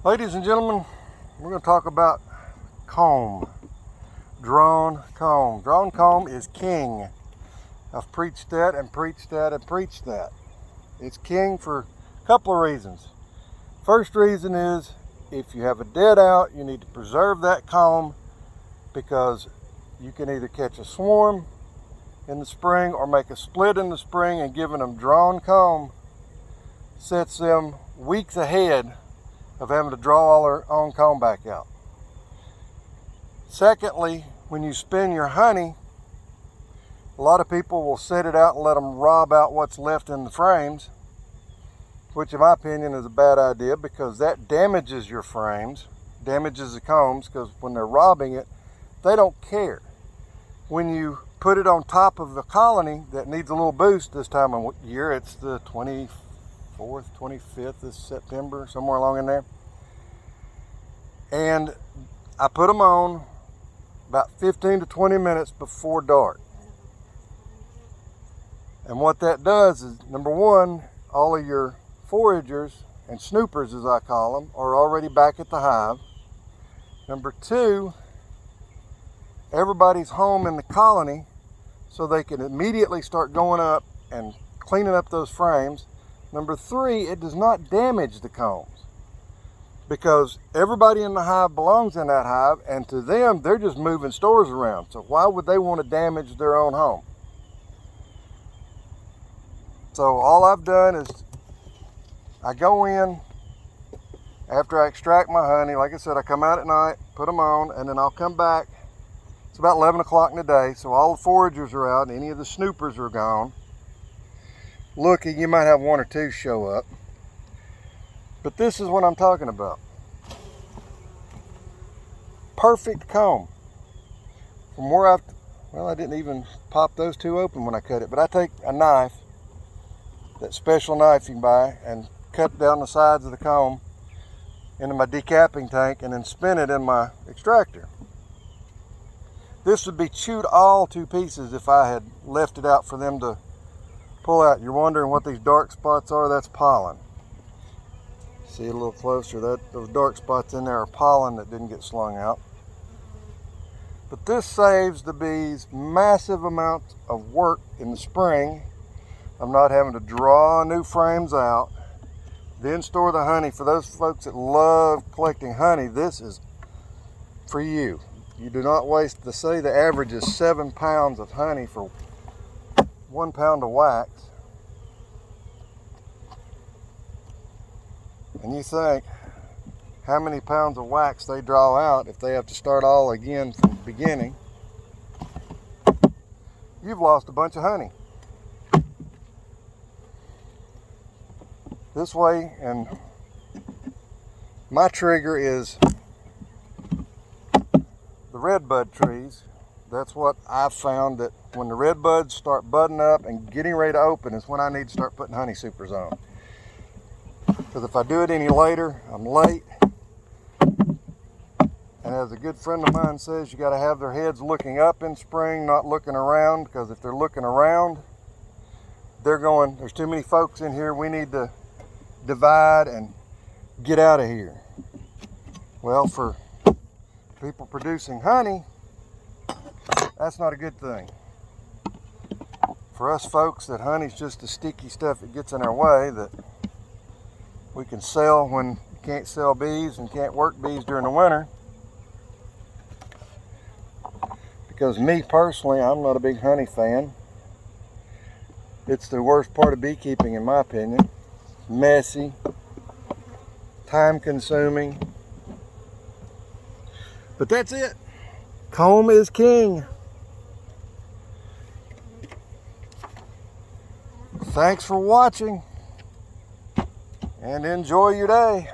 Ladies and gentlemen, we're going to talk about comb. Drone comb. Drone comb is king. I've preached that and preached that and preached that. It's king for a couple of reasons. First reason is if you have a dead out, you need to preserve that comb because you can either catch a swarm in the spring or make a split in the spring, and giving them drawn comb sets them weeks ahead of having to draw all their own comb back out. Secondly, when you spin your honey, a lot of people will set it out and let them rob out what's left in the frames, which in my opinion is a bad idea because that damages your frames, damages the combs, because when they're robbing it, they don't care. When you put it on top of the colony that needs a little boost this time of year, it's the 24th, 25th this September, somewhere along in there. And I put them on about 15 to 20 minutes before dark. And what that does is, number one, all of your foragers and snoopers, as I call them, are already back at the hive. Number two, everybody's home in the colony, so they can immediately start going up and cleaning up those frames. Number three, it does not damage the combs because everybody in the hive belongs in that hive, and to them, they're just moving stores around. So why would they want to damage their own home? So all I've done is I go in after I extract my honey. Like I said, I come out at night, put them on, and then I'll come back. It's about 11 o'clock in the day, so all the foragers are out and any of the snoopers are gone. Looking, you might have one or two show up. But this is what I'm talking about. Perfect comb. From where I didn't even pop those two open when I cut it, but I take a knife, that special knife you can buy, and cut down the sides of the comb into my decapping tank and then spin it in my extractor. This would be chewed all to pieces if I had left it out for them to pull out. You're wondering what these dark spots are? That's pollen. See it a little closer. Those dark spots in there are pollen that didn't get slung out. But this saves the bees massive amounts of work in the spring. I'm not having to draw new frames out, then store the honey. For those folks that love collecting honey, this is for you. You do not waste, the average is 7 pounds of honey for 1 pound of wax. And you think how many pounds of wax they draw out if they have to start all again from the beginning. You've lost a bunch of honey. This way, and my trigger is the red bud trees. That's what I've found, that when the red buds start budding up and getting ready to open is when I need to start putting honey supers on. Because if I do it any later, I'm late. And as a good friend of mine says, you got to have their heads looking up in spring, not looking around, because if they're looking around, they're going, there's too many folks in here, we need to divide and get out of here. Well, for people producing honey, that's not a good thing. For us folks, that honey's just the sticky stuff that gets in our way that we can sell when you can't sell bees and can't work bees during the winter. Because me personally, I'm not a big honey fan. It's the worst part of beekeeping in my opinion. Messy, time consuming. But that's it. Comb is king. Thanks for watching and enjoy your day.